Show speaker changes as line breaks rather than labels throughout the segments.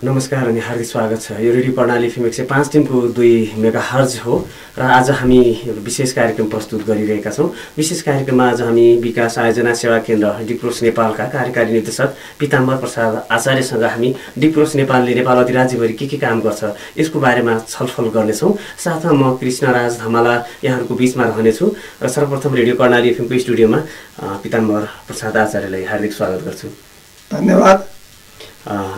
नमस्कार अनि हार्दिक स्वागत छ। यो रेडियो कर्णाली एफएम 105 टिमको 2 मेगाहर्ज हो र आज हामी विशेष कार्यक्रम प्रस्तुत गरिरहेका छौँ। विशेष कार्यक्रममा आज हामी विकास आयोजना सेवा केन्द्र डिप्रोस नेपालका कार्यकारी निर्देशक पिताम्बर प्रसाद आचार्यसँग हामी डिप्रोस नेपालले नेपाल अधिराज्यभरि के काम गर्छ यसको बारेमा छलफल गर्नेछौँ। साथमा म कृष्णराज धमाला यहाँहरूको बीचमा रहनेछु र सर्वप्रथम रेडियो कर्णाली एफएमको स्टुडियोमा पिताम्बर प्रसाद आचार्यलाई हार्दिक स्वागत गर्छु।
धन्यवाद।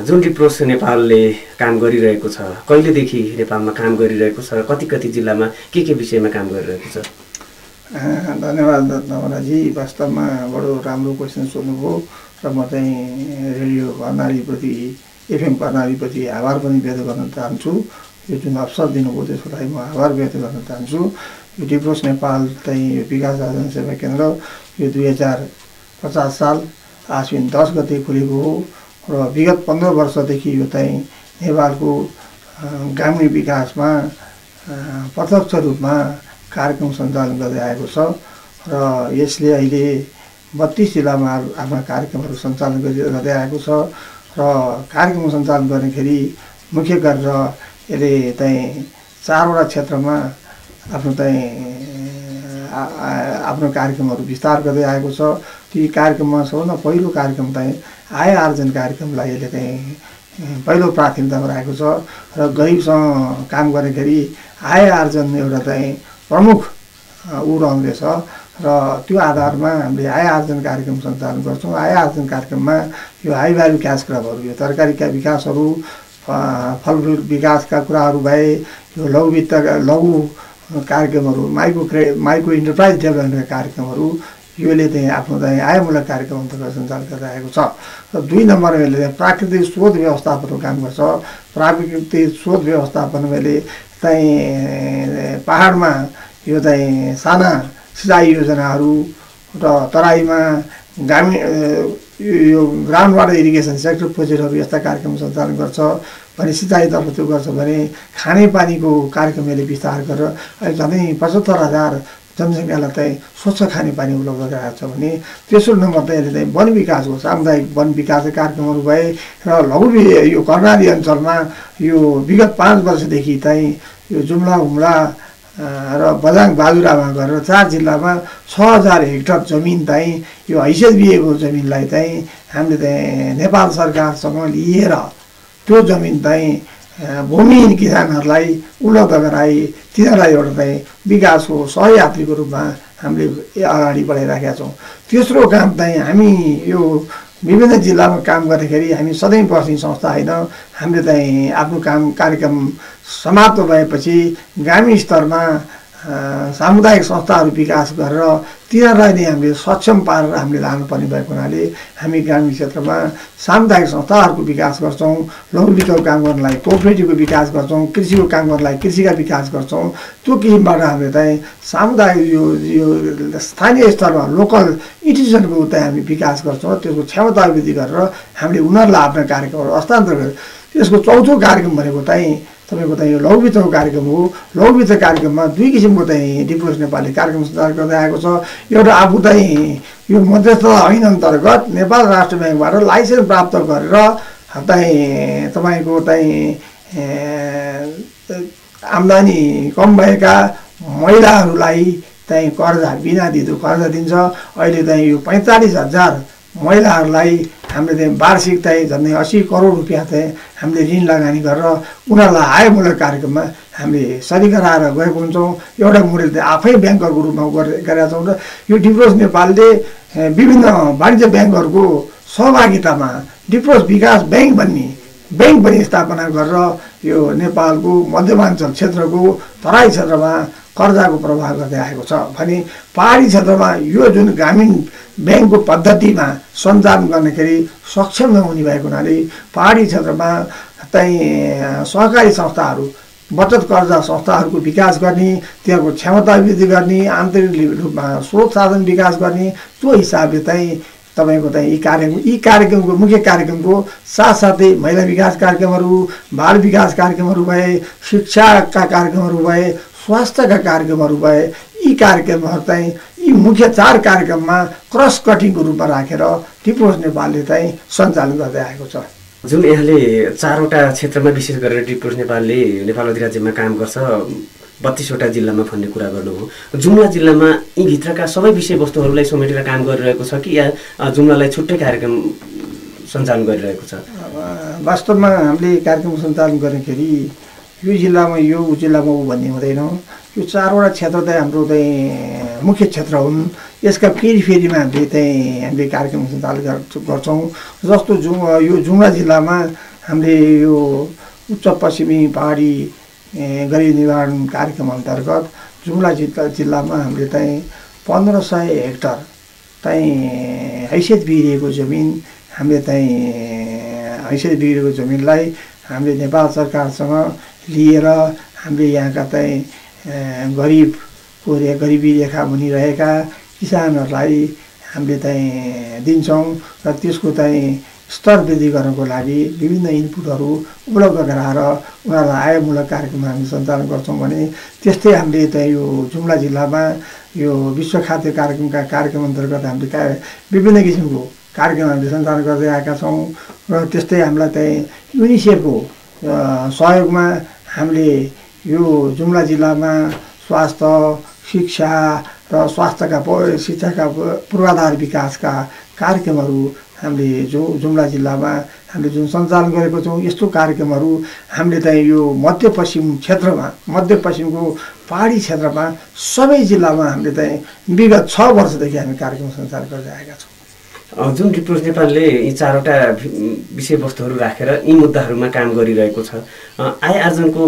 जुन डिप्रोस नेपालले काम गरिरहेको छ, कहिलेदेखि नेपालमा काम गरिरहेको छ, कति जिल्लामा के विषयमा काम गरिरहेको छ?
धन्यवाद धमलाजी, वास्तवमा बडो राम्रो क्वेसन सोध्नुभयो र म चाहिँ रेडियो कर्णालीप्रति एफएम कर्णालीप्रति आभार पनि व्यक्त गर्न चाहन्छु। यो जुन अवसर दिनुभयो त्यसको लागि म आभार व्यक्त गर्न चाहन्छु। यो डिप्रोस नेपाल चाहिँ विकास आयोजना सेवा केन्द्र यो 2050 साल आश्विन 10 गते खुलेको हो र विगत 15 वर्षदेखि यो चाहिँ नेपालको ग्रामीण विकासमा प्रत्यक्ष रूपमा कार्यक्रम सञ्चालन गर्दै आएको छ र यसले अहिले 32 जिल्लामा आफ्ना कार्यक्रमहरू सञ्चालन गर्दै आएको छ र कार्यक्रम सञ्चालन गर्दाखेरि मुख्य गरेर यसले चाहिँ 4वटा क्षेत्रमा आफ्नो कार्यक्रमहरू विस्तार गर्दै आएको छ। ती कार्यक्रममा सबभन्दा पहिलो कार्यक्रम चाहिँ आय आर्जन कार्यक्रमलाई यसले चाहिँ पहिलो प्राथमिकतामा राखेको छ र गरिबसँग काम गर्दाखेरि आय आर्जन एउटा चाहिँ प्रमुख ऊ रहँदैछ र त्यो आधारमा हामीले आय आर्जन कार्यक्रम सञ्चालन गर्छौँ। आय आर्जन कार्यक्रममा यो हाई भ्यालु क्यास क्रपहरू, यो तरकारीका विकासहरू, फलफुल विकासका कुराहरू भए, यो लघु कार्यक्रमहरू, माइक्रो इन्टरप्राइज डेभलपमेन्टका कार्यक्रमहरू, योले चाहिँ आफ्नो चाहिँ आयमूलक कार्यक्रम अन्तर्गत सञ्चालन गर्दै आएको छ। र 2 नम्बरमा यसले प्राकृतिक स्रोत व्यवस्थापनको काम गर्छ। प्राकृतिक स्रोत व्यवस्थापनले चाहिँ पहाडमा यो चाहिँ साना सिँचाइ योजनाहरू र तराईमा यो ग्राउन्ड वाटर इरिगेसन सेक्टर प्रोजेक्टहरू यस्ता कार्यक्रम सञ्चालन गर्छ भने सिँचाइतर्फ त्यो गर्छ भने खानेपानीको कार्यक्रम यसले विस्तार गरेर अहिले झन्डै 75,000 जनसङ्ख्यालाई चाहिँ स्वच्छ खानेपानी उपलब्ध गराएको छ भने तेस्रो नम्बर चाहिँ यसले चाहिँ वन विकासको सामुदायिक वन विकासका कार्यक्रमहरू भए र लघु यो कर्णाली अञ्चलमा यो विगत 5 वर्षदेखि चाहिँ यो जुम्ला हुम्ला र बझाङ बाजुरामा गरेर 4 जिल्लामा 6,000 हेक्टर जमिन चाहिँ यो हैसियत दिएको जमिनलाई चाहिँ हामीले चाहिँ नेपाल सरकारसँग लिएर त्यो जमिन चाहिँ भूमिहीन किसानहरूलाई उपलब्ध गराई तिनीहरूलाई एउटा चाहिँ विकासको सहयात्रीको रूपमा हामीले अगाडि बढाइराखेका छौँ। तेस्रो काम चाहिँ हामी यो विभिन्न जिल्लामा काम गर्दाखेरि हामी सधैँ बस्ने संस्था होइन। हामीले चाहिँ आफ्नो कार्यक्रम समाप्त भएपछि ग्रामीण स्तरमा सामुदायिक संस्थाहरू विकास गरेर तिनीहरूलाई नै हामीले सक्षम पारेर हामीले लानुपर्ने भएको हुनाले हामी ग्रामीण क्षेत्रमा सामुदायिक संस्थाहरूको विकास गर्छौँ। लघु वित्तको काम गर्नलाई कोअपरेटिभको विकास गर्छौँ। कृषिको काम गर्नलाई कृषिका विकास गर्छौँ। त्यो किसिमबाट हामीले चाहिँ सामुदायिक यो स्थानीय स्तरमा लोकल इन्स्टिट्युसनको चाहिँ हामी विकास गर्छौँ। त्यसको क्षमता वृद्धि गरेर हामीले उनीहरूलाई आफ्ना कार्यक्रमहरू हस्तान्तरण गरेर त्यसको चौथो कार्यक्रम भनेको चाहिँ तपाईँको चाहिँ यो लघु वित्तको कार्यक्रम हो। लघु वित्त कार्यक्रममा 2 किसिमको चाहिँ डिप्रोस नेपालले कार्यक्रम सञ्चालन गर्दै आएको छ। एउटा आफू चाहिँ यो मध्यस्थता ऐन अन्तर्गत नेपाल राष्ट्र ब्याङ्कबाट लाइसेन्स प्राप्त गरेर चाहिँ तपाईँको चाहिँ आम्दानी कम भएका महिलाहरूलाई चाहिँ कर्जा बिना दिँदो कर्जा दिन्छ। अहिले चाहिँ यो 45,000 महिलाहरूलाई हामीले चाहिँ वार्षिक चाहिँ झन्डै 80 करोड रुपियाँ चाहिँ हामीले ऋण लगानी गरेर उनीहरूलाई आयमूलक कार्यक्रममा हामीले सरी गराएर गएको हुन्छौँ। एउटा मोडेल चाहिँ आफै ब्याङ्करको रूपमा गरेका छौँ र यो डिप्रोस नेपालले विभिन्न वाणिज्य ब्याङ्कहरूको सहभागितामा डिप्रोस विकास ब्याङ्क पनि स्थापना गरेर यो नेपालको मध्यमाञ्चल क्षेत्रको तराई क्षेत्रमा कर्जाको प्रवाह गर्दै आएको छ भने पहाडी क्षेत्रमा यो जुन ग्रामीण ब्याङ्कको पद्धतिमा सञ्चालन गर्दाखेरि सक्षम नहुने भएको हुनाले पहाडी क्षेत्रमा चाहिँ सहकारी संस्थाहरू बचत कर्जा संस्थाहरूको विकास गर्ने, त्यहाँको क्षमता वृद्धि गर्ने, आन्तरिक रूपमा स्रोत साधन विकास गर्ने, त्यो हिसाबले चाहिँ तपाईको चाहिँ यी कार्यक्रमको मुख्य कार्यक्रमको साथसाथै महिला विकास कार्यक्रमहरू, बाल विकास कार्यक्रमहरू भए, शिक्षाका कार्यक्रमहरू भए, स्वास्थ्यका कार्यक्रमहरू भए, यी कार्यक्रमहरू चाहिँ यी मुख्य 4 कार्यक्रममा क्रस कटिङको रूपमा राखेर डिप्रोस नेपालले चाहिँ सञ्चालन गर्दै आएको छ।
जुन यहाँले 4वटा क्षेत्रमा विशेष गरेर डिप्रोस नेपालले नेपाल अधिराज्यमा काम गर्छ, 32वटा जिल्लामा भन्ने कुरा गर्नुभयो। जुम्ला जिल्लामा यी भित्रका सबै विषयवस्तुहरूलाई समेटेर काम गरिरहेको छ कि या जुम्लालाई छुट्टै कार्यक्रम सञ्चालन गरिरहेको छ?
वास्तवमा हामीले कार्यक्रम सञ्चालन गर्दाखेरि यो जिल्लामा यो ऊ जिल्लामा ऊ भन्ने हुँदैन। यो 4वटा क्षेत्र चाहिँ हाम्रो चाहिँ मुख्य क्षेत्र हुन्। यसका फेरिमा हामीले कार्यक्रम सञ्चालन गर्छौँ। जस्तो यो जुम्ला जिल्लामा हामीले यो उच्च पश्चिमी पहाडी गरिब निवारण कार्यक्रम अन्तर्गत जुम्ला जिल्लामा हामीले चाहिँ 1500 हेक्टर चाहिँ हैसियत बिग्रिएको जमिन हामीले चाहिँ हैसियत बिग्रेको जमिनलाई हामीले नेपाल सरकारसँग लिएर हामीले यहाँका चाहिँ गरिबी रेखा मुनि रहेका किसानहरूलाई हामीले चाहिँ दिन्छौँ र त्यसको चाहिँ स्तर वृद्धि गर्नको लागि विभिन्न इनपुटहरू उपलब्ध गराएर उनीहरूलाई आयमूलक कार्यक्रम हामी सञ्चालन गर्छौँ भने त्यस्तै हामीले चाहिँ यो जुम्ला जिल्लामा यो विश्व खाद्य कार्यक्रमका कार्यक्रम अन्तर्गत हामीले विभिन्न किसिमको कार्यक्रम हामीले सञ्चालन गर्दै आएका छौँ र त्यस्तै हामीलाई चाहिँ युनिसेफको सहयोगमा हामीले यो जुम्ला जिल्लामा स्वास्थ्य शिक्षा र शिक्षाका पूर्वाधार विकासका कार्यक्रमहरू हामीले जुम्ला जिल्लामा हामीले जुन सञ्चालन गरेको छौँ यस्तो कार्यक्रमहरू हामीले चाहिँ यो मध्यपश्चिमको पहाडी क्षेत्रमा सबै जिल्लामा हामीले चाहिँ विगत 6 वर्षदेखि हामी कार्यक्रम सञ्चालन गर्दै आएका छौँ।
जुन डिप्रोस नेपालले यी 4वटा विषयवस्तुहरू राखेर यी मुद्दाहरूमा काम गरिरहेको छ, आय आर्जनको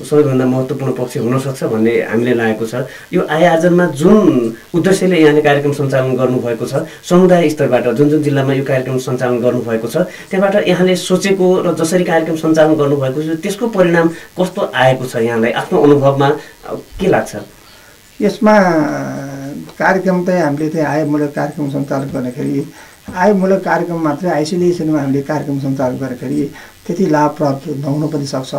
सबैभन्दा महत्त्वपूर्ण पक्ष हुनसक्छ भन्ने हामीले लागेको छ। यो आय आर्जनमा जुन उद्देश्यले यहाँले कार्यक्रम सञ्चालन गर्नुभएको छ, समुदाय स्तरबाट जुन जिल्लामा यो कार्यक्रम सञ्चालन गर्नुभएको छ त्यहाँबाट यहाँले सोचेको र जसरी कार्यक्रम सञ्चालन गर्नुभएको छ त्यसको परिणाम कस्तो आएको छ, यहाँलाई आफ्नो अनुभवमा के लाग्छ?
यसमा कार्यक्रम चाहिँ हामीले चाहिँ आयमूलक कार्यक्रम सञ्चालन गर्दाखेरि आयमूलक कार्यक्रम मात्रै आइसोलेसनमा हामीले कार्यक्रम सञ्चालन गर्दाखेरि त्यति लाभप्रद नहुन पनि सक्छ।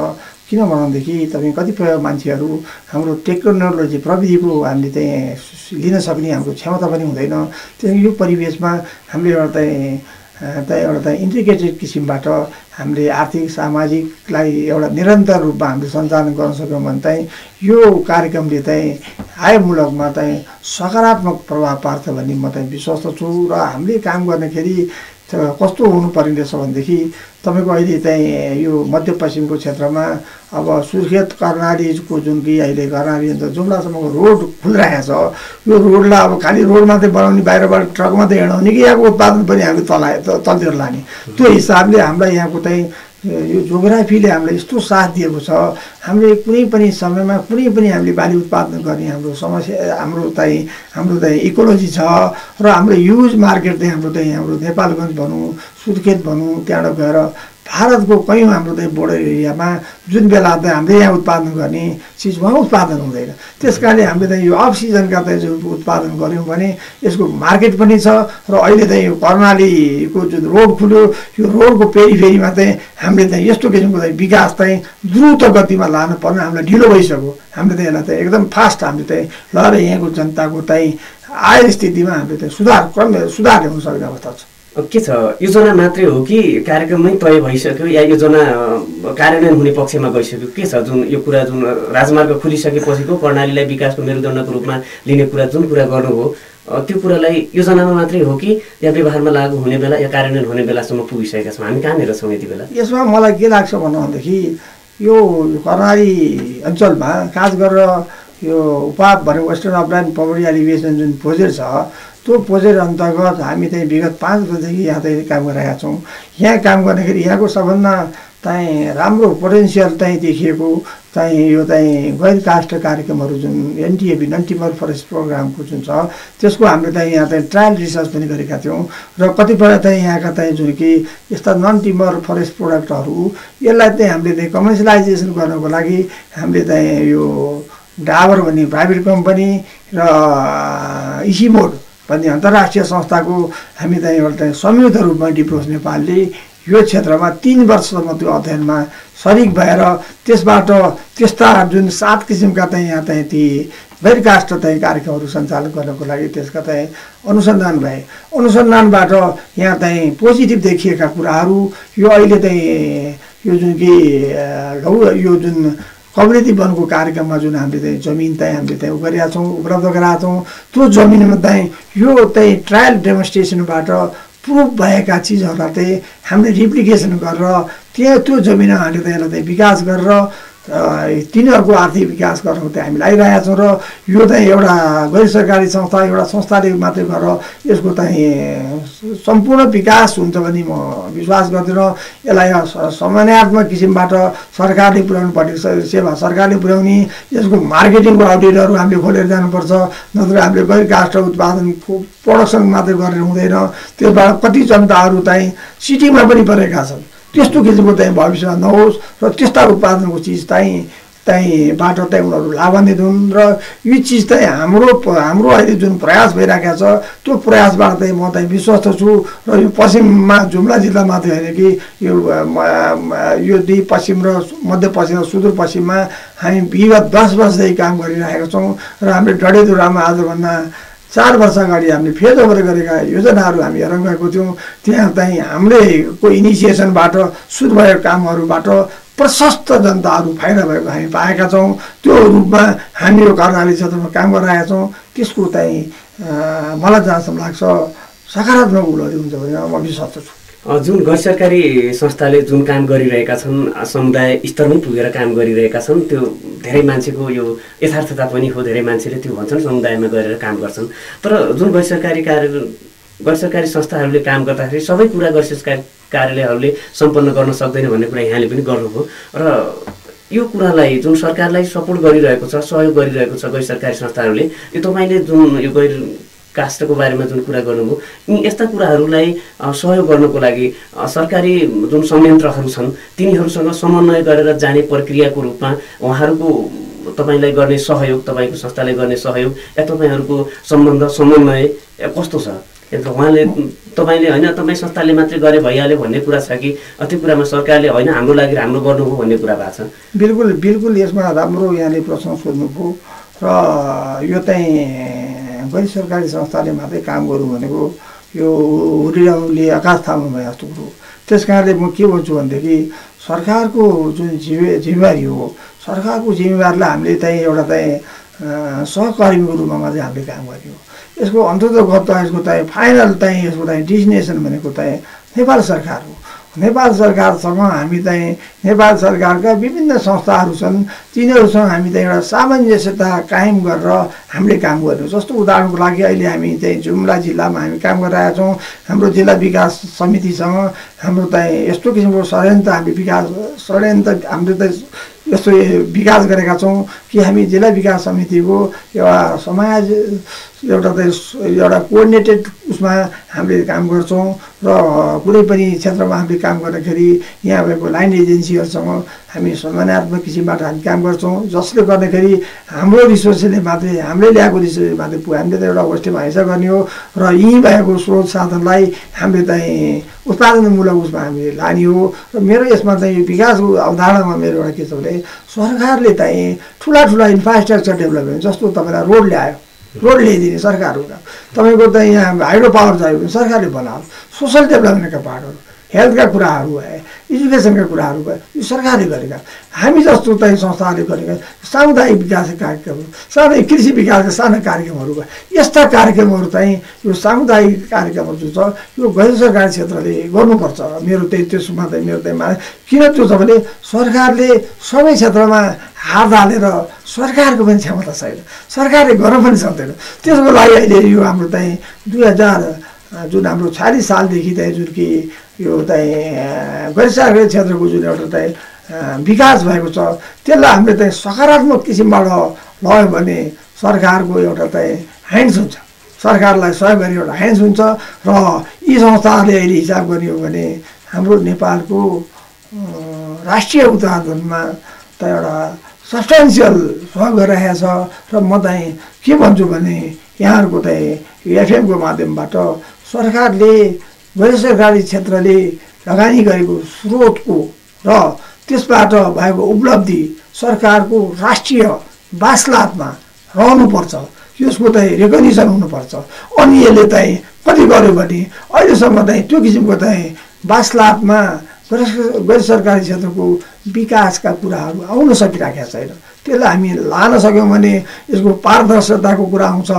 किन भन्दाखेरि तपाईँ कतिपय मान्छेहरू हाम्रो टेक्नोलोजी प्रविधिको हामीले चाहिँ लिन सक्ने हाम्रो क्षमता पनि हुँदैन। त्यसैले यो परिवेशमा हामीले एउटा इन्टिग्रेटेड किसिमबाट हामीले आर्थिक सामाजिकलाई एउटा निरन्तर रूपमा हामीले सञ्चालन गर्न सक्यौँ भने चाहिँ यो कार्यक्रमले चाहिँ आयमूलकमा चाहिँ सकारात्मक प्रभाव पार्छ भन्ने म चाहिँ विश्वास छु। र हामीले काम गर्दाखेरि कस्तो हुनुपर्ने रहेछ भनेदेखि तपाईँको अहिले चाहिँ यो मध्यपश्चिमको क्षेत्रमा अब सुर्खेत कर्णालीको जुन कि अहिले कर्णाली जुम्लासम्मको रोड खुलिरहेको छ, यो रोडलाई अब खालि रोड मात्रै बनाउने बाहिरबाट ट्रक मात्रै हिँडाउने कि यहाँको उत्पादन पनि हामीले तलतिर लाने, त्यो हिसाबले हामीलाई यहाँको चाहिँ यो जोग्राफीले हामीलाई यस्तो साथ दिएको छ। हामीले कुनै पनि समयमा कुनै पनि हामीले बाली उत्पादन गर्ने हाम्रो समस्या हाम्रो चाहिँ इकोलोजी छ र हाम्रो युज मार्केट चाहिँ हाम्रो नेपालगञ्ज भनौँ सुर्खेत भनौँ त्यहाँबाट गएर भारतको कयौँ हाम्रो चाहिँ बोर्डर एरियामा जुन बेला चाहिँ हामीले यहाँ उत्पादन गर्ने चिज उहाँ उत्पादन हुँदैन। त्यस कारणले हामीले चाहिँ यो अफ सिजनका चाहिँ जुन उत्पादन गऱ्यौँ भने यसको मार्केट पनि छ र अहिले चाहिँ यो कर्णालीको जुन रोड खुल्यो यो रोडको फेरिमा चाहिँ हामीले चाहिँ यस्तो किसिमको चाहिँ विकास चाहिँ द्रुत गतिमा लानु पर्ने हामीलाई ढिलो भइसक्यो। हामीले चाहिँ यसलाई चाहिँ एकदम फास्ट हामीले चाहिँ ल यहाँको जनताको चाहिँ आय स्थितिमा हामीले चाहिँ सुधार ल्याउन सक्ने अवस्था छ।
के छ, योजना मात्रै हो कि कार्यक्रममै तय भइसक्यो या योजना कार्यान्वयन हुने पक्षमा गइसक्यो? के छ जुन यो कुरा जुन राजमार्ग खुलिसकेपछिको कर्णालीलाई विकासको मेरुदण्डको रूपमा लिने कुरा जुन कुरा गर्नुभयो त्यो कुरालाई योजनामा मात्रै हो कि या व्यवहारमा लागू हुने बेला या कार्यान्वयन हुने बेलासम्म पुगिसकेका छौँ? हामी कहाँनिर छौँ यति बेला?
यसमा मलाई के लाग्छ भन्दाखेरि यो कर्णाली अञ्चलमा खास गरेर यो उपाप भने वेस्टर्न अपलाइन पोभर्टी एलिभेसन जुन प्रोजेक्ट छ त्यो प्रोजेक्ट अन्तर्गत हामी चाहिँ विगत 5 वर्षदेखि यहाँ चाहिँ काम गरिरहेका छौँ। यहाँ काम गर्दाखेरि यहाँको सबभन्दा चाहिँ राम्रो पोटेन्सियल चाहिँ देखिएको चाहिँ यो चाहिँ गैर काष्ठ कार्यक्रमहरू जुन एनटिएबी नन टिम्बर फरेस्ट प्रोग्रामको जुन छ त्यसको हामीले चाहिँ यहाँ चाहिँ ट्रायल रिसर्च पनि गरेका थियौँ र कतिपय चाहिँ यहाँका चाहिँ जुन कि यस्ता नन टिम्बर फरेस्ट प्रोडक्टहरू यसलाई चाहिँ हामीले चाहिँ कमर्सियलाइजेसन गर्नको लागि हामीले चाहिँ यो डाबर भन्ने प्राइभेट कम्पनी र इसिमोड भन्ने अन्तर्राष्ट्रिय संस्थाको हामी चाहिँ एउटा संयुक्त रूपमा डिप्रोस नेपालले यो क्षेत्रमा 3 वर्षसम्म त्यो अध्ययनमा सरिक भएर त्यसबाट त्यस्ता जुन 7 किसिमका चाहिँ यहाँ चाहिँ ती गैर काष्ठ चाहिँ कार्यक्रमहरू सञ्चालन गर्नको लागि त्यसका चाहिँ अनुसन्धान भए। अनुसन्धानबाट यहाँ चाहिँ पोजिटिभ देखिएका कुराहरू यो अहिले चाहिँ यो जुन कि यो जुन कम्युनिटी वनको कार्यक्रममा जुन हामीले चाहिँ जमिन चाहिँ हामीले चाहिँ गरेका छौँ, उपलब्ध गराएका छौँ, त्यो जमिनमा चाहिँ यो चाहिँ ट्रायल डेमोन्स्ट्रेसनबाट प्रुभ भएका चिजहरूलाई चाहिँ हामीले रिप्लिकेसन गरेर त्यो जमिनमा हामीले चाहिँ यसलाई चाहिँ विकास गरेर तिनीहरूको आर्थिक विकास गर्नको चाहिँ हामी लागिरहेका छौँ। र यो चाहिँ एउटा गैर सरकारी संस्था एउटा संस्थाले मात्रै गरेर यसको चाहिँ सम्पूर्ण विकास हुन्छ भन्ने म विश्वास गर्दिनँ। यसलाई समन्वयात्मक किसिमबाट सरकारले पुर्याउनु पर्ने सेवा सरकारले पुर्याउने, यसको मार्केटिङको आउटलेटहरू हामीले खोलेर जानुपर्छ। नत्र हामीले गैर काष्ठ उत्पादनको प्रोडक्सन मात्रै गरेर हुँदैन। त्यसबाट कति जनताहरू चाहिँ सिटीमा पनि परेका छन्, त्यस्तो किसिमको चाहिँ भविष्यमा नहोस् र त्यस्ता उत्पादनको चिज बाट चाहिँ उनीहरू लाभान्वित हुन्। र यो चिज चाहिँ हाम्रो अहिले जुन प्रयास भइरहेको छ त्यो प्रयासबाट चाहिँ म चाहिँ विश्वस्त छु। र यो पश्चिममा जुम्ला जिल्ला मात्रै होइन कि यो दुई पश्चिम र मध्यपश्चिम र सुदूरपश्चिममा हामी विगत 10 वर्षदेखि काम गरिरहेका छौँ। र हामीले डडेलधुरामा आजभन्दा 4 वर्ष अगाडि हामीले फेज ओभर गरेका योजनाहरू हामी हेरेर गएको थियौँ। त्यहाँ चाहिँ हाम्रैको इनिसिएसनबाट सुरु भएको कामहरूबाट प्रशस्त जनताहरू फाइदा भएको हामी पाएका छौँ। त्यो रूपमा हामी यो कर्णाली क्षेत्रमा काम गरिरहेका छौँ। त्यसको चाहिँ मलाई जहाँसम्म लाग्छ सकारात्मक उपलब्धि हुन्छ भने म विश्वास छु।
जुन गैर सरकारी संस्थाले जुन काम गरिरहेका छन्, समुदाय स्तरमै पुगेर काम गरिरहेका छन्, त्यो धेरै मान्छेको यो यथार्थता पनि हो। धेरै मान्छेले त्यो भन्छन् समुदायमा गएर काम गर्छन्। तर जुन गैर सरकारी संस्थाहरूले काम गर्दाखेरि सबै कुरा गैर सरकारी कार्यालयहरूले सम्पन्न गर्न सक्दैन भन्ने कुरा यहाँले पनि गर्नुभयो। र यो कुरालाई जुन सरकारलाई सपोर्ट गरिरहेको छ, सहयोग गरिरहेको छ गैर सरकारी संस्थाहरूले, यो तपाईँले जुन यो गैर काष्ठको बारेमा जुन कुरा गर्नुभयो, यी यस्ता कुराहरूलाई सहयोग गर्नको लागि सरकारी जुन संयन्त्रहरू छन् तिनीहरूसँग समन्वय गरेर जाने प्रक्रियाको रूपमा उहाँहरूको तपाईँलाई गर्ने सहयोग, तपाईँको संस्थाले गर्ने सहयोग या तपाईँहरूको सम्बन्ध समन्वय कस्तो छ? उहाँले तपाईँले होइन तपाईँ संस्थाले मात्रै गरे भइहाल्यो भन्ने कुरा छ कि त्यो कुरामा सरकारले होइन हाम्रो लागि राम्रो गर्नु हो भन्ने कुरा भएको छ?
बिल्कुल यसमा राम्रो यहाँले प्रश्न सोध्नुभयो। र यो चाहिँ गैर सरकारी संस्थाले मात्रै काम गर्नु भनेको यो हुरियाउले आकाश थाल्नु भए जस्तो कुरो। त्यस कारणले म के भन्छु भनेदेखि सरकारको जुन जिम्मेवारी हो, सरकारको जिम्मेवारीलाई हामीले चाहिँ एउटा चाहिँ सहकर्मीको रूपमा चाहिँ हामीले काम गर्ने हो। यसको अन्ततगत यसको चाहिँ फाइनल चाहिँ यसको चाहिँ डेस्टिनेसन भनेको चाहिँ नेपाल सरकार हो। नेपाल सरकारसँग हामी चाहिँ नेपाल सरकारका विभिन्न संस्थाहरू छन्, तिनीहरूसँग हामी चाहिँ एउटा सामञ्जस्यता कायम गरेर हामीले काम गर्छौँ। जस्तो उदाहरणको लागि अहिले हामी चाहिँ जुम्ला जिल्लामा हामी काम गरिरहेका छौँ। हाम्रो जिल्ला विकास समितिसँग हाम्रो चाहिँ यस्तो किसिमको षड्यन्त्र हामीले यस्तो विकास गरेका छौँ कि हामी जिल्ला विकास समितिको एउटा कोअर्डिनेटेड उसमा हामीले काम गर्छौँ। र कुनै पनि क्षेत्रमा हामीले काम गर्दाखेरि यहाँ भएको लाइन एजेन्सीहरूसँग हामी समन्वयात्मक किसिमबाट हामी काम गर्छौँ, जसले गर्दाखेरि हाम्रो रिसोर्सले मात्रै हामीले ल्याएको रिसोर्स मात्रै हामीले त एउटा गोष्ठीमा हिस्सा गर्ने हो। र यहीँ भएको स्रोत साधनलाई हामीले चाहिँ उत्पादनमूलक उसमा हामीले लाने हो। र मेरो यसमा चाहिँ विकासको अवधारणामा मेरो एउटा के छ भने सरकारले चाहिँ ठुला इन्फ्रास्ट्रक्चर डेभलपमेन्ट, जस्तो तपाईँलाई रोड ल्यायो, रोड ल्याइदिने सरकार हो। तपाईँको त यहाँ हाइड्रो पावर चाहियो भने सरकारले बनाओस्। सोसल डेभलपमेन्टका पार्टहरू, हेल्थका कुराहरू भए, एजुकेसनका कुराहरू भए, यो सरकारले गरेका। हामी जस्तो चाहिँ संस्थाहरूले गरेका सामुदायिक विकासका कार्यक्रमहरू, सामुदायिक कृषि विकासका साना कार्यक्रमहरू भए, यस्ता कार्यक्रमहरू चाहिँ यो सामुदायिक कार्यक्रमहरू जुन छ यो गैर सरकारी क्षेत्रले गर्नुपर्छ। मेरो त्यसमा चाहिँ मेरो चाहिँ किन त्यो छ भने सरकारले सबै क्षेत्रमा हात हालेर सरकारको पनि क्षमता छैन, सरकारले गर्न पनि सक्दैन। त्यसको लागि अहिले यो हाम्रो चाहिँ 2000 जुन हाम्रो 46 सालदेखि चाहिँ जुन कि यो चाहिँ गैर सरकारी क्षेत्रको जुन एउटा चाहिँ विकास भएको छ त्यसलाई हामीले चाहिँ सकारात्मक किसिमबाट लग्यो भने सरकारको एउटा चाहिँ ह्यान्ड्स हुन्छ, सरकारलाई सहयोग गर्ने एउटा ह्यान्ड्स हुन्छ। र यी संस्थाहरूले अहिले हिसाब गर्ने हो भने हाम्रो नेपालको राष्ट्रिय उत्पादनमा त एउटा सब्सटेन्सियल सहयोग गरिरहेको छ। र म चाहिँ के भन्छु भने यहाँहरूको चाहिँ एफएमको माध्यमबाट सरकारले गैर सरकारी क्षेत्रले लगानी गरेको स्रोतको र त्यसबाट भएको उपलब्धि सरकारको राष्ट्रिय वासलातमा रहनुपर्छ, यसको चाहिँ रेकग्निसन हुनुपर्छ। अनि यसले चाहिँ कति गर्यो भने अहिलेसम्म चाहिँ त्यो किसिमको चाहिँ 22 लाखमा गैर सरकारी क्षेत्रको विकासका कुराहरू आउन सकिरहेका छैन। त्यसलाई हामी लान सक्यौँ भने यसको पारदर्शिताको कुरा आउँछ,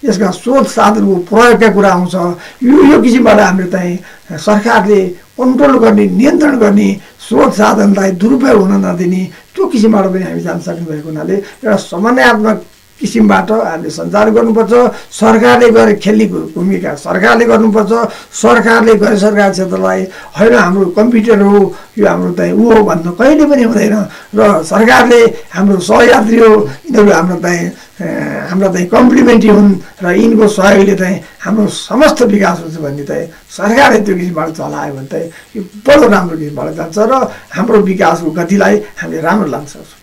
यसका स्रोत साधनको प्रयोगका कुरा आउँछ। यो किसिमबाट हामीले चाहिँ सरकारले कन्ट्रोल गर्ने, नियन्त्रण गर्ने, स्रोत साधनलाई दुरुपयोग हुन नदिने त्यो किसिमबाट पनि हामी जान सक्ने भएको हुनाले एउटा समन्वयात्मक किसिमबाट हामीले सञ्चालन गर्नुपर्छ। सरकारले गरे खेल्ने भूमिका सरकारले गर्नुपर्छ। सरकारले गैर सरकारी क्षेत्रलाई होइन हाम्रो कम्प्युटर हो, यो हाम्रो चाहिँ ऊ हो भन्न कहिले पनि हुँदैन। र सरकारले हाम्रो सहयात्री हो, यिनीहरू हाम्रो चाहिँ कम्प्लिमेन्ट्री हुन् र यिनको सहयोगले चाहिँ हाम्रो समस्त विकास हुन्छ भन्ने चाहिँ सरकारले त्यो किसिमबाट चलायो भने चाहिँ यो बडो राम्रो किसिमबाट जान्छ र हाम्रो विकासको गतिलाई हामीले राम्रो लान सक्छौँ।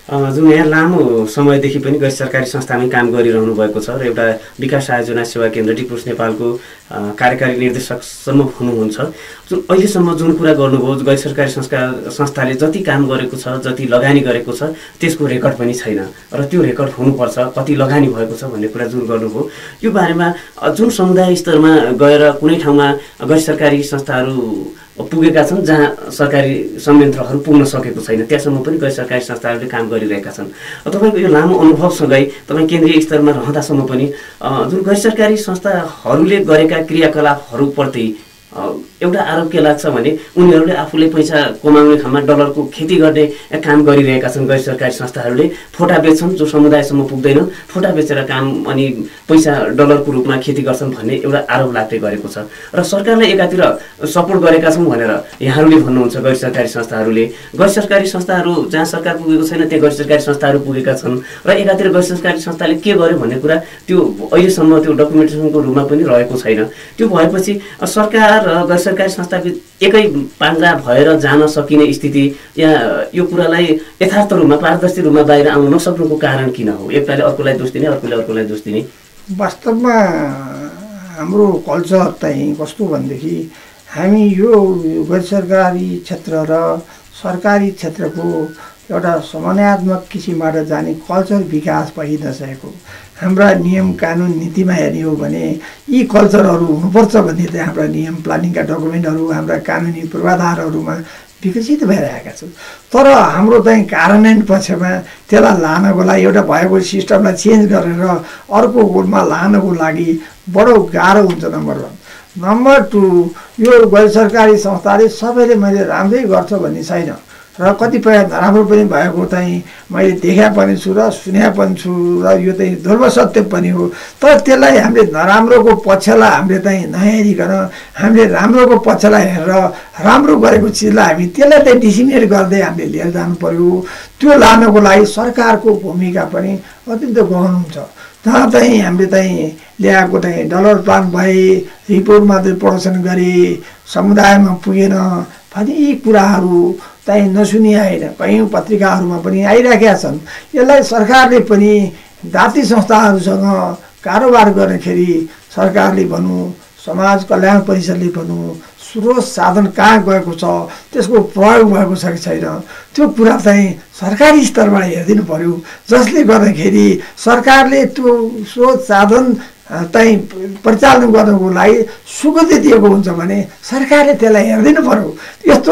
जुन यहाँ लामो समयदेखि पनि गैर सरकारी संस्थामै काम गरिरहनु भएको छ र एउटा विकास आयोजना सेवा केन्द्र डिक्रुस नेपालको कार्यकारी निर्देशकसम्म हुनुहुन्छ। जुन अहिलेसम्म जुन कुरा गर्नुभयो, गैर सरकारी संस्थाले जति काम गरेको छ, जति लगानी गरेको छ, त्यसको रेकर्ड पनि छैन र त्यो रेकर्ड हुनुपर्छ, कति लगानी भएको छ भन्ने कुरा जुन गर्नुभयो, यो बारेमा जुन समुदाय स्तरमा गएर कुनै ठाउँमा गैर सरकारी संस्थाहरू पुगेका छन् जहाँ सरकारी संयन्त्रहरू पुग्न सकेको छैन, त्यहाँसम्म पनि गैर सरकारी संस्थाहरूले काम गरिरहेका छन्। तपाईँको यो लामो अनुभवसँगै तपाईँ केन्द्रीय स्तरमा रहँदासम्म पनि जुन गैर सरकारी संस्थाहरूले गरेका क्रियाकलापहरूप्रति एउटा आरोप के लाग्छ भने उनीहरूले आफूले पैसा कमाउने ठाउँमा डलरको खेती गर्ने काम गरिरहेका छन्। गैर सरकारी संस्थाहरूले फोटा बेच्छन्, जो समुदायसम्म पुग्दैन, फोटा बेचेर काम अनि पैसा डलरको रूपमा खेती गर्छन् भन्ने एउटा आरोप लाग्दै गरेको छ। र सरकारले एकातिर सपोर्ट गरेका छौँ भनेर यहाँहरूले भन्नुहुन्छ गैर सरकारी संस्थाहरूले। गैर सरकारी संस्थाहरू जहाँ सरकार पुगेको छैन त्यहाँ गैर सरकारी संस्थाहरू पुगेका छन् र एकातिर गैर सरकारी संस्थाले के गर्यो भन्ने कुरा त्यो अहिलेसम्म त्यो डकुमेन्टेसनको रूपमा पनि रहेको छैन। त्यो भएपछि सरकार र गैर सरकारी संस्थाबिच एकै पाङ्ग्रा भएर जान सकिने स्थिति या यो कुरालाई यथार्थ रूपमा पारदर्शी रूपमा बाहिर आउन नसक्नुको कारण किन हो? एकताले अर्कोलाई दोष दिने, अर्कोले अर्कोलाई दोष दिने।
वास्तवमा हाम्रो कल्चर चाहिँ कस्तो भनेदेखि हामी यो गैर सरकारी क्षेत्र र सरकारी क्षेत्रको एउटा समन्वयात्मक किसिमबाट जाने कल्चर विकास भइ नसकेको। हाम्रा नियम कानुन नीतिमा हेर्ने हो भने यी कल्चरहरू हुनुपर्छ भन्ने चाहिँ हाम्रा नियम प्लानिङका डकुमेन्टहरू, हाम्रा कानुनी पूर्वाधारहरूमा विकसित भइरहेका छन्। तर हाम्रो चाहिँ कार्यान्वयन पक्षमा त्यसलाई लानको लागि एउटा भएको सिस्टमलाई चेन्ज गरेर अर्को गोलमा लानको लागि बडो गाह्रो हुन्छ। नम्बर 1। नम्बर 2, यो गैर सरकारी संस्थाले सबैले मैले राम्रै गर्छ भन्ने छैन र कतिपय नराम्रो पनि भएको चाहिँ मैले देखा पनि छु र सुने पनि छु र यो चाहिँ ध्रुव सत्य पनि हो। तर त्यसलाई हामीले नराम्रोको पक्षलाई हामीले चाहिँ नहेरिकन हामीले राम्रोको पक्षलाई हेरेर राम्रो गरेको चिजलाई हामी त्यसलाई चाहिँ डिसिमिनेट गर्दै हामीले लिएर जानु पर्यो। त्यो लानको लागि सरकारको भूमिका पनि अत्यन्त गहन हुन्छ। जहाँ चाहिँ हामीले चाहिँ ल्याएको चाहिँ डलर प्लान भए, रिपोर्ट मात्रै प्रदर्शन गरे, समुदायमा पुगेन भने यी कुराहरू चाहिँ नसुनिआएन, कयौँ पत्रिकाहरूमा पनि आइरहेका छन्। यसलाई सरकारले पनि जाति संस्थाहरूसँग कारोबार गर्दाखेरि सरकारले भनौँ, समाज कल्याण परिषदले भनौँ, स्रोत साधन कहाँ गएको छ, त्यसको प्रयोग भएको छ कि छैन, त्यो कुरा चाहिँ सरकारी स्तरबाट हेरिदिनु पर्यो। जसले गर्दाखेरि सरकारले त्यो स्रोत साधन चाहिँ परिचालन गर्नको लागि स्वीकृति दिएको हुन्छ भने सरकारले त्यसलाई हेरिदिनु पर्यो। यस्तो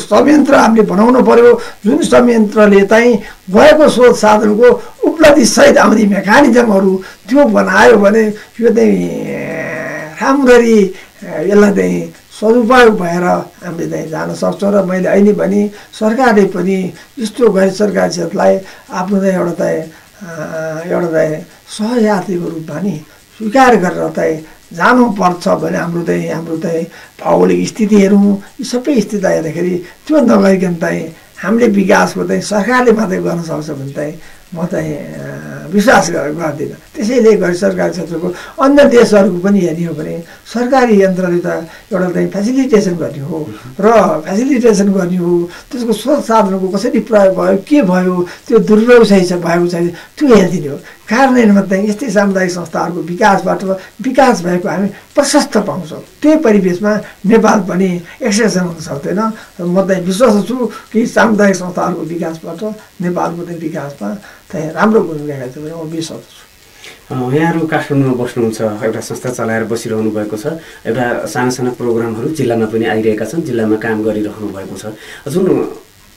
संयन्त्र हामीले बनाउनु पर्यो जुन संयन्त्रले चाहिँ गएको स्रोत साधनको उपलब्धिसहित आउने मेकानिजमहरू त्यो बनायो भने यो चाहिँ राम्ररी यसलाई चाहिँ सदुपयोग भएर हामीले चाहिँ जान सक्छौँ। र मैले अहिले भने सरकारले पनि यस्तो गैर सरकारी क्षेत्रलाई आफ्नो चाहिँ एउटा चाहिँ सहयात्रीको रूपमा नि स्वीकार गरेर चाहिँ जानुपर्छ भने हाम्रो चाहिँ भौगोलिक स्थितिहरू यी सबै स्थितिलाई हेर्दाखेरि त्यो नगरिकन चाहिँ हामीले विकासको चाहिँ सरकारले मात्रै गर्न सक्छ भने चाहिँ म चाहिँ विश्वास गर्दिनँ। त्यसैले गैर सरकारी क्षेत्रको अन्य देशहरूको पनि हेर्ने हो भने सरकारी यन्त्रले त एउटा चाहिँ फेसिलिटेसन गर्ने हो र फेसिलिटेसन गर्ने हो, त्यसको स्रोत साधनको कसरी प्रयोग भयो, के भयो, त्यो दुरुपयोग सही छ भएको छैन त्यो हेरिदिने हो। कार्यान्वयनमा चाहिँ यस्तै सामुदायिक संस्थाहरूको विकास भएको हामी प्रशस्त पाउँछौँ। त्यही परिवेशमा नेपाल पनि एक्सेप्सन हुन सक्दैन। म चाहिँ विश्वास छु कि सामुदायिक संस्थाहरूको विकासबाट नेपालको चाहिँ विकासमा चाहिँ राम्रो भूमिका खेल्छ भने म विश्वास छु।
यहाँहरू काठमाडौँमा बस्नुहुन्छ, एउटा संस्था चलाएर बसिरहनु भएको छ, एउटा साना साना प्रोग्रामहरू जिल्लामा पनि आइरहेका छन्, जिल्लामा काम गरिरहनु भएको छ। जुन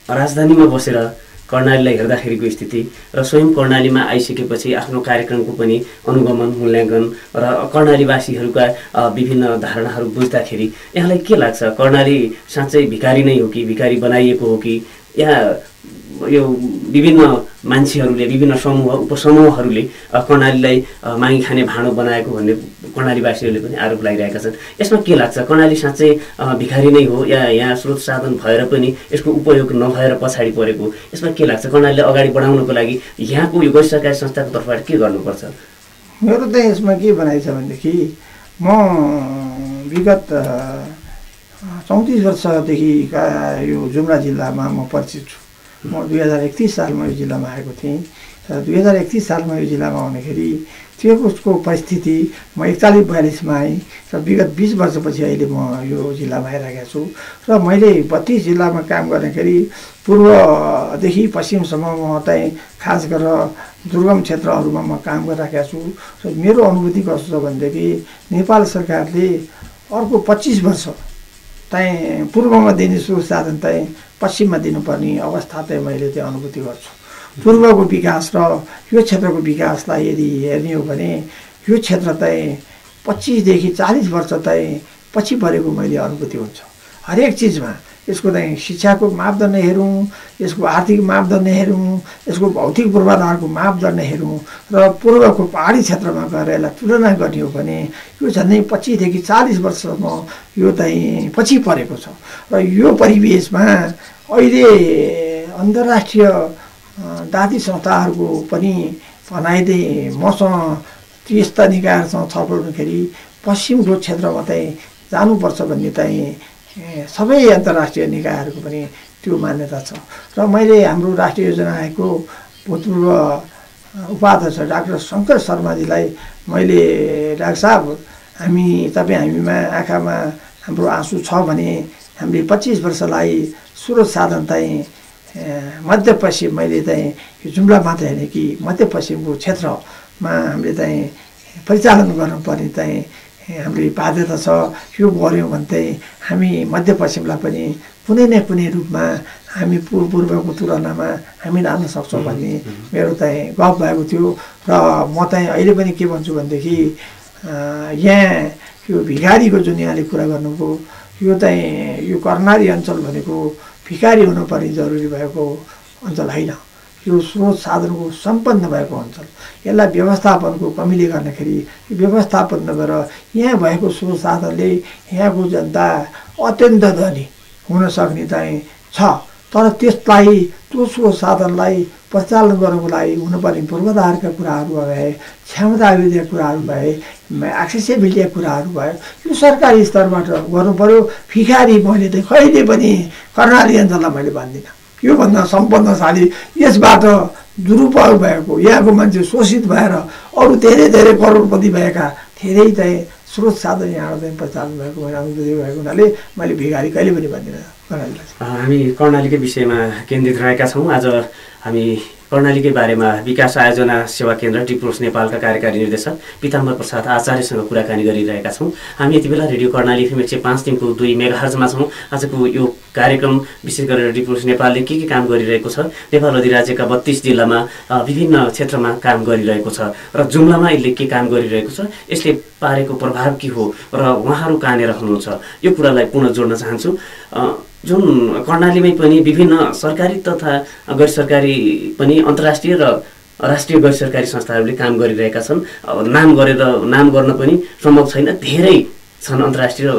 राजधानीमा बसेर कर्णालीलाई हेर्दाखेरिको स्थिति र स्वयं कर्णालीमा आइसकेपछि आफ्नो कार्यक्रमको पनि अनुगमन मूल्याङ्कन र कर्णालीवासीहरूका विभिन्न धारणाहरू बुझ्दाखेरि यहाँलाई के लाग्छ? कर्णाली साँच्चै भिखारी नै हो कि भिखारी बनाइएको हो कि यहाँ यो विभिन्न मान्छेहरूले विभिन्न समूह उपसमूहहरूले कर्णालीलाई मागी खाने भाँडो बनाएको भन्ने कर्णालीवासीहरूले पनि आरोप लगाइरहेका छन्। यसमा के लाग्छ? कर्णाली साँच्चै भिखारी नै हो या यहाँ स्रोत साधन भएर पनि यसको उपयोग नभएर पछाडि परेको? यसमा के लाग्छ? कर्णालीलाई अगाडि बढाउनको लागि यहाँको यो गैर सरकारी संस्थाको तर्फबाट के गर्नुपर्छ?
मेरो चाहिँ यसमा के भनाइ छ भनेदेखि म विगत 34 वर्षदेखि यो जुम्ला जिल्लामा म परिचित छु। म 2031 सालमा यो जिल्लामा आएको थिएँ र 2031 सालमा यो जिल्लामा आउँदाखेरि त्यो उसको परिस्थिति म 41-42मा आएँ र विगत 20 वर्षपछि अहिले म यो जिल्लामा आइरहेको छु र मैले 32 जिल्लामा काम गर्दाखेरि पूर्वदेखि पश्चिमसम्म म चाहिँ खास गरेर दुर्गम क्षेत्रहरूमा म काम गरिरहेको छु र मेरो अनुभूति कस्तो छ भनेदेखि नेपाल सरकारले अर्को 25 वर्ष चाहिँ पूर्वमा दिने स्रोत साधन चाहिँ पश्चिममा दिनुपर्ने अवस्था चाहिँ मैले त्यो अनुभूति गर्छु। पूर्वको विकास र यो क्षेत्रको विकासलाई यदि हेर्ने हो भने यो क्षेत्र चाहिँ 25देखि 40 वर्ष चाहिँ पछि परेको मैले अनुभूति हुन्छ। हरेक चिजमा यसको चाहिँ शिक्षाको मापदण्ड हेरौँ, यसको आर्थिक मापदण्ड हेरौँ, यसको भौतिक पूर्वाधारको मापदण्ड हेरौँ र पूर्वको पहाडी क्षेत्रमा गएर यसलाई तुलना गर्ने हो भने यो झन्डै 25देखि 40 वर्षसम्म यो चाहिँ पछि परेको छ र यो परिवेशमा अहिले अन्तर्राष्ट्रिय दाती संस्थाहरूको पनि भनाइले मसँग यस्ता निकायहरूसँग छलफल गर्दाखेरि पश्चिमको क्षेत्रमा चाहिँ जानुपर्छ भन्ने चाहिँ सबै अन्तर्राष्ट्रिय निकायहरूको पनि त्यो मान्यता छ र मैले हाम्रो राष्ट्रिय योजना आयोगको भूतपूर्व उपाध्यक्ष डाक्टर शङ्कर शर्माजीलाई मैले डाक्टर साहब हामीमा आँखामा हाम्रो आँसु छ भने हामीले 25 वर्षलाई स्रोत साधन चाहिँ मध्यपश्चिम मैले चाहिँ यो जुम्ला मात्र हेर्ने कि मध्यपश्चिमको क्षेत्रमा हामीले चाहिँ परिचालन गर्नुपर्ने चाहिँ हामीले बाध्यता छ। यो गऱ्यौँ भने चाहिँ हामी मध्यपश्चिमलाई पनि कुनै न कुनै रूपमा हामी पूर्वको तुलनामा हामी लान सक्छौँ भन्ने मेरो चाहिँ गफ भएको थियो र म चाहिँ अहिले पनि के भन्छु भनेदेखि यहाँ यो भिखारीको जुन यहाँले कुरा गर्नुभयो यो चाहिँ यो कर्णाली अञ्चल भनेको भिखारी हुनुपर्ने जरुरी भएको अञ्चल होइन, यो स्रोत साधनको सम्पन्न भएको अञ्चल। यसलाई व्यवस्थापनको कमीले गर्दाखेरि व्यवस्थापन नभएर यहाँ भएको स्रोत साधनले यहाँको जनता अत्यन्त धनी हुन सक्ने चाहिँ छ, तर त्यसलाई त्यो स्रोत साधनलाई परिचालन गर्नको लागि हुनुपर्ने पूर्वाधारका कुराहरू भए, क्षमता अभिवृद्धिका कुराहरू भए, एक्सेसिबिलिटीका कुराहरू भए यो सरकारी स्तरबाट गर्नु पर्यो। भिखारी मैले चाहिँ कहिले पनि कर्णाली अञ्चललाई मैले भन्दिनँ। योभन्दा सम्पन्नशाली यसबाट दुरुपयोग भएको यहाँको मान्छे शोषित भएर अरू धेरै धेरै करोडपति भएका धेरै चाहिँ स्रोत साधन यहाँ चाहिँ परिचालन भएको भएको हुनाले मैले भिखारी कहिले पनि भन्दिनँ कर्णालीलाई।
हामी कर्णालीकै विषयमा केन्द्रित रहेका छौँ। आज हामी कर्णालीकै बारेमा विकास आयोजना सेवा केन्द्र डिप्रोस नेपालका कार्यकारी निर्देशक पीताम्बर प्रसाद आचार्यसँग कुराकानी गरिरहेका छौँ। हामी यति बेला रेडियो कर्णाली FM 105.2 मेगाहर्जमा छौँ। आजको यो कार्यक्रम विशेष गरेर डिप्रोस नेपालले के काम गरिरहेको छ, नेपाल अधिराज्यका 32 जिल्लामा विभिन्न क्षेत्रमा काम गरिरहेको छ र जुम्लामा यसले के काम गरिरहेको छ, यसले पारेको प्रभाव के हो र उहाँहरू कहाँनिर हुनुहुन्छ, यो कुरालाई पुनः जोड्न चाहन्छु। जुन कर्णालीमै पनि विभिन्न सरकारी तथा गैर सरकारी पनि अन्तर्राष्ट्रिय र राष्ट्रिय गैर सरकारी संस्थाहरूले काम गरिरहेका छन्। नाम गर्न पनि सम्भव छैन, धेरै छन् अन्तर्राष्ट्रिय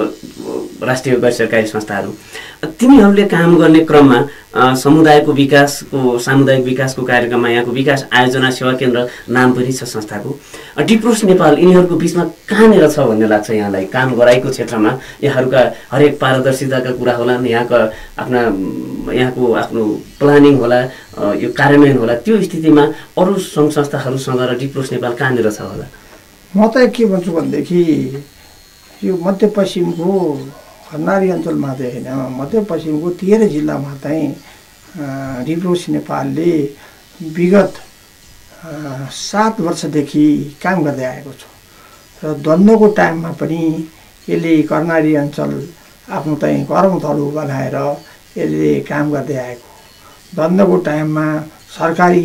राष्ट्रिय गैर सरकारी संस्थाहरू, तिनीहरूले काम गर्ने क्रममा समुदायको विकासको सामुदायिक विकासको कार्यक्रममा यहाँको विकास आयोजना सेवा केन्द्र नाम पनि छ संस्थाको, डिप्रोस नेपाल यिनीहरूको बिचमा कहाँनिर छ भन्ने लाग्छ यहाँलाई? काम गराएको क्षेत्रमा यहाँहरूका हरेक पारदर्शिताका कुरा होला, यहाँको आफ्नो प्लानिङ होला, यो कार्यान्वयन होला, त्यो स्थितिमा अरू सङ्घ संस्थाहरूसँग र डिप्रोस नेपाल कहाँनिर छ होला?
म त के भन्छु भनेदेखि यो मध्यपश्चिमको कर्णाली अञ्चलमा चाहिँ होइन, मध्यपश्चिमको 13 जिल्लामा चाहिँ डिप्रोस नेपालले विगत 7 वर्षदेखि काम गर्दै आएको छ र द्वन्द्वको टाइममा पनि यसले कर्णाली अञ्चल आफ्नो चाहिँ कर्मथलो बनाएर यसले काम गर्दै आएको। द्वन्द्वको टाइममा सरकारी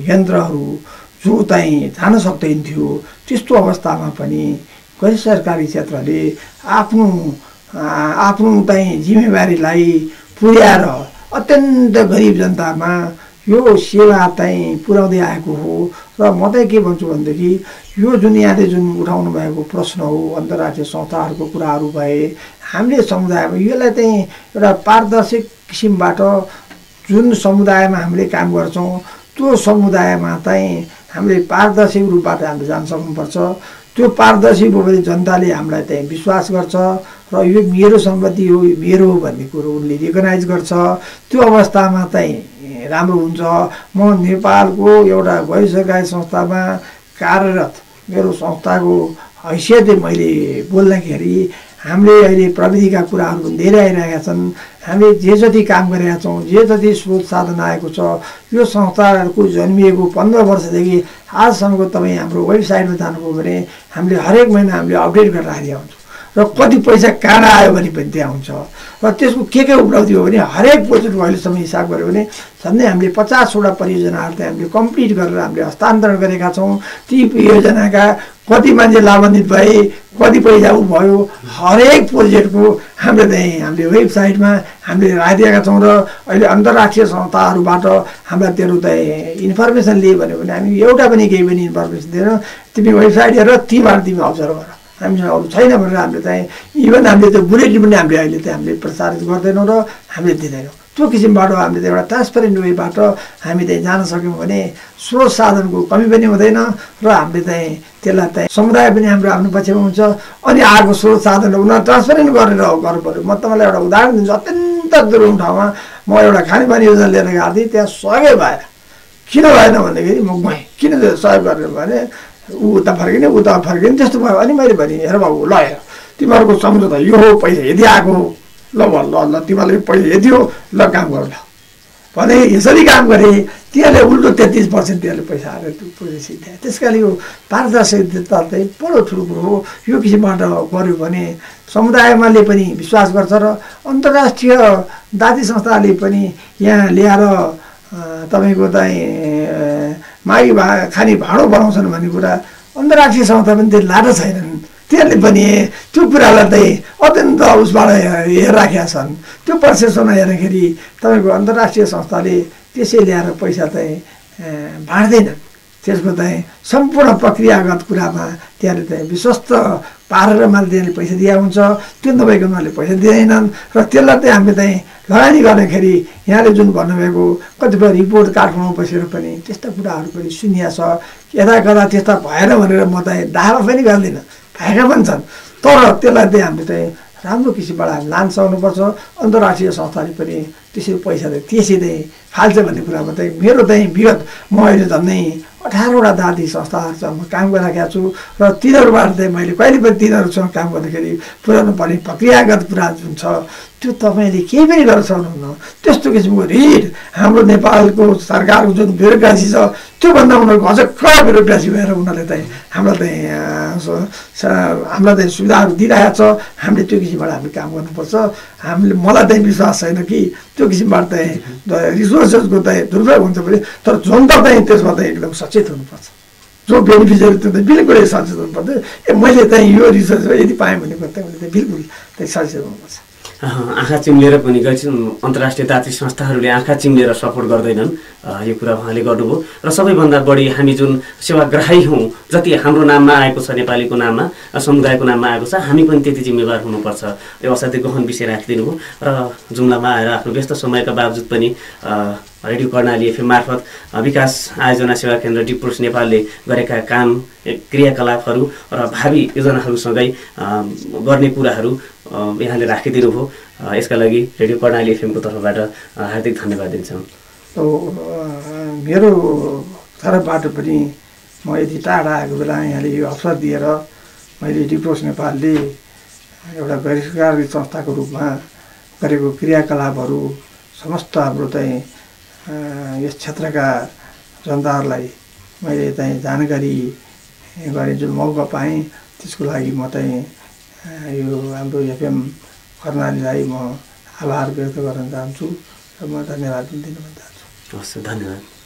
यन्त्रहरू जो चाहिँ जान सक्दैन थियो, त्यस्तो अवस्थामा पनि गैर सरकारी क्षेत्रले आफ्नो चाहिँ जिम्मेवारीलाई पुर्याएर अत्यन्त गरिब जनतामा यो सेवा चाहिँ पुर्याउँदै आएको हो। र म चाहिँ के भन्छु भनेदेखि यो जुन यहाँले जुन उठाउनु भएको प्रश्न हो, अन्तर्राष्ट्रिय संस्थाहरूको कुराहरू भए, हामीले समुदायमा यसलाई चाहिँ एउटा पारदर्शी किसिमबाट जुन समुदायमा हामीले काम गर्छौँ त्यो समुदायमा चाहिँ हामीले पारदर्शी रूपबाट हामीले जान सक्नुपर्छ। त्यो पारदर्शी भयो भने जनताले हामीलाई चाहिँ विश्वास गर्छ र यो मेरो सम्पत्ति हो, यो मेरो हो भन्ने कुरो उनले रिकगनाइज गर्छ। त्यो अवस्थामा चाहिँ राम्रो हुन्छ। म नेपालको एउटा गैर सरकारी संस्थामा कार्यरत, मेरो संस्थाको हैसियतले मैले बोल्दाखेरि हामीले अहिले प्रविधिका कुराहरू पनि धेरै आइरहेका छन्। हामीले जे जति काम गरेका छौँ, जे जति स्रोत साधन आएको छ, यो संस्थाहरूको जन्मिएको 15 वर्षदेखि आजसम्मको तपाईँ हाम्रो वेबसाइटमा जानुभयो भने हामीले हरेक महिना हामीले अपडेट गरेर राखेका हुन्छौँ र कति पैसा कहाँ आयो भने पनि त्यहाँ हुन्छ र त्यसको के उपलब्धि हो भने हरेक प्रोजेक्टको अहिलेसम्म हिसाब गऱ्यो भने झन्डै हामीले 50वटा परियोजनाहरू चाहिँ हामीले कम्प्लिट गरेर हामीले हस्तान्तरण गरेका छौँ। ती योजनाका कति मान्छे लाभान्वित भए, कति पैसा भयो, हरेक प्रोजेक्टको हामीले वेबसाइटमा हामीले राखिदिएका छौँ। र अहिले अन्तर्राष्ट्रिय संस्थाहरूबाट हामीलाई तेरो चाहिँ इन्फर्मेसन लिए भने हामी एउटा पनि केही पनि इन्फर्मेसन दिएर तिमी वेबसाइट हेरेर तीबाट तिमी अब्जर्भ गर, हामीसँग अरू छैन भनेर हामीले चाहिँ इभन हामीले त्यो बुलेटिन पनि हामीले अहिले चाहिँ हामीले प्रसारित गर्दैनौँ र हामीले दिँदैनौँ। त्यो किसिमबाट हामीले चाहिँ एउटा ट्रान्सपेरेन्ट वेबाट हामी चाहिँ जान सक्यौँ भने स्रोत साधनको कमी पनि हुँदैन र हामीले चाहिँ त्यसलाई चाहिँ समुदाय पनि हाम्रो आफ्नो पक्षमा हुन्छ। अनि आएको स्रोत साधन उनीहरू ट्रान्सपेरेन्ट गरेर गर्नु पऱ्यो। म तपाईँलाई एउटा उदाहरण दिन्छु। अत्यन्त दुर्गम ठाउँमा म एउटा खानेपानी योजना लिएर गएको थिएँ, त्यहाँ सहयोग भएन। किन भएन भन्दाखेरि म गएँ, किन सहयोग गरेर भने उता फर्किने त्यस्तो भयो। अनि मैले भने हेर बाबु, ल हेर तिमीहरूको सम्झौता यो हो, पैसा यदि आएको हो, ल ल तिमीहरूले पैसा यदि हो, ल काम गर ल भने यसरी काम गरे। तिनीहरूले उल्टो 33% तिनीहरूले पैसा हालेर त्यो प्रोजेक्ट सिद्ध्याए। त्यस कारणले यो पारदर्शिता चाहिँ बडो ठुलो कुरो हो। यो किसिमबाट गऱ्यो भने समुदायमाले पनि विश्वास गर्छ र अन्तर्राष्ट्रिय दाती संस्थाले पनि यहाँ ल्याएर तपाईँको चाहिँ मागी खाने भाँडो बनाउँछन् भन्ने कुरा अन्तर्राष्ट्रिय संस्था पनि त्यो लाटा छैनन्। तिनीहरूले पनि त्यो कुरालाई चाहिँ अत्यन्त उसबाट हेरिराखेका छन्। त्यो प्रोसेसमा हेर्दाखेरि तपाईँको अन्तर्राष्ट्रिय संस्थाले त्यसै ल्याएर पैसा चाहिँ बाँड्दैनन्। त्यसको चाहिँ सम्पूर्ण प्रक्रियागत कुरामा त्यहाँले चाहिँ विश्वस्त पारेर माले त्यहाँले पैसा दिए हुन्छ, त्यो नभएको उनीहरूले पैसा दिँदैनन्। र त्यसलाई चाहिँ हामीले चाहिँ लगानी गर्दाखेरि यहाँले जुन भन्नुभएको कतिपय रिपोर्ट काठमाडौँ बसेर पनि त्यस्ता कुराहरू पनि सुनिया छ। यता कता त्यस्ता भएन भनेर म चाहिँ दावा पनि गर्दिनँ, भएका पनि छन्। तर त्यसलाई चाहिँ हामीले चाहिँ राम्रो किसिमबाट हामी लान सक्नुपर्छ। अन्तर्राष्ट्रिय संस्थाले पनि त्यसरी पैसा चाहिँ त्यसै चाहिँ फाल्छ भन्ने कुरामा चाहिँ मेरो चाहिँ विगत म अहिले झन्डै 18वटा दादी संस्थाहरूसँग काम गरिरहेको छु र तिनीहरूबाट चाहिँ मैले कहिले पनि तिनीहरूसँग काम गर्दाखेरि पुर्याउनु पर्ने प्रक्रियागत कुरा जुन छ त्यो तपाईँले केही पनि गर्न सक्नुहुन्न। त्यस्तो किसिमको रिड हाम्रो नेपालको सरकारको जुन ब्युरोक्रासी छ त्योभन्दा उनीहरूको अझ कडा ब्युरोक्रासी भएर उनीहरूले चाहिँ हामीलाई चाहिँ सुविधाहरू दिइरहेको छ। हामीले त्यो किसिमबाट हामीले काम गर्नुपर्छ। मलाई चाहिँ विश्वास छैन कि त्यो किसिमबाट चाहिँ रिसोर्सेसको चाहिँ दुरुपयोग हुन्छ भने, तर जनता चाहिँ त्यसमा चाहिँ एकदम सचेत हुनुपर्छ। जो बेनिफिसियरी त्यो चाहिँ बिल्कुलै सचेत हुनुपर्छ। मैले चाहिँ यो रिसोर्स यदि पाएँ भने चाहिँ मैले चाहिँ बिल्कुल चाहिँ सचेत हुनुपर्छ।
आँखा चिम्लेर पनि अन्तर्राष्ट्रिय दात्री संस्थाहरूले आँखा चिम्लेर सपोर्ट गर्दैनन्, यो कुरा उहाँले गर्नुभयो। र सबैभन्दा बढी हामी जुन सेवाग्राही हौँ, जति हाम्रो नाममा आएको छ, नेपालीको नाममा, समुदायको नाममा आएको छ, हामी पनि त्यति जिम्मेवार हुनुपर्छ। यो असाध्यै गहन विषय राखिदिनु भयो र जुम्लामा आएर आफ्नो व्यस्त समयका बावजुद पनि रेडियो कर्णाली एफएम मार्फत विकास आयोजना सेवा केन्द्र डिप्रोस नेपालले गरेका काम, क्रियाकलापहरू र भावी योजनाहरूसँगै गर्ने कुराहरू यहाँले राखिदिनु भयो। यसका लागि रेडियो कर्णाली एफएमको तर्फबाट हार्दिक धन्यवाद दिन्छौँ।
मेरो तर्फबाट पनि म यति टाढा आएको बेला यहाँले यो अवसर दिएर मैले डिप्रोस नेपालले एउटा गैर सरकारी संस्थाको रूपमा गरेको क्रियाकलापहरू समस्त हाम्रो चाहिँ यस क्षेत्रका जनताहरूलाई मैले चाहिँ जानकारी गर्ने जुन मौका पाएँ, त्यसको लागि म चाहिँ यो हाम्रो एफएम कर्णालीलाई म आभार व्यक्त गर्न चाहन्छु र म धन्यवाद दिन चाहन्छु।
हस्, धन्यवाद।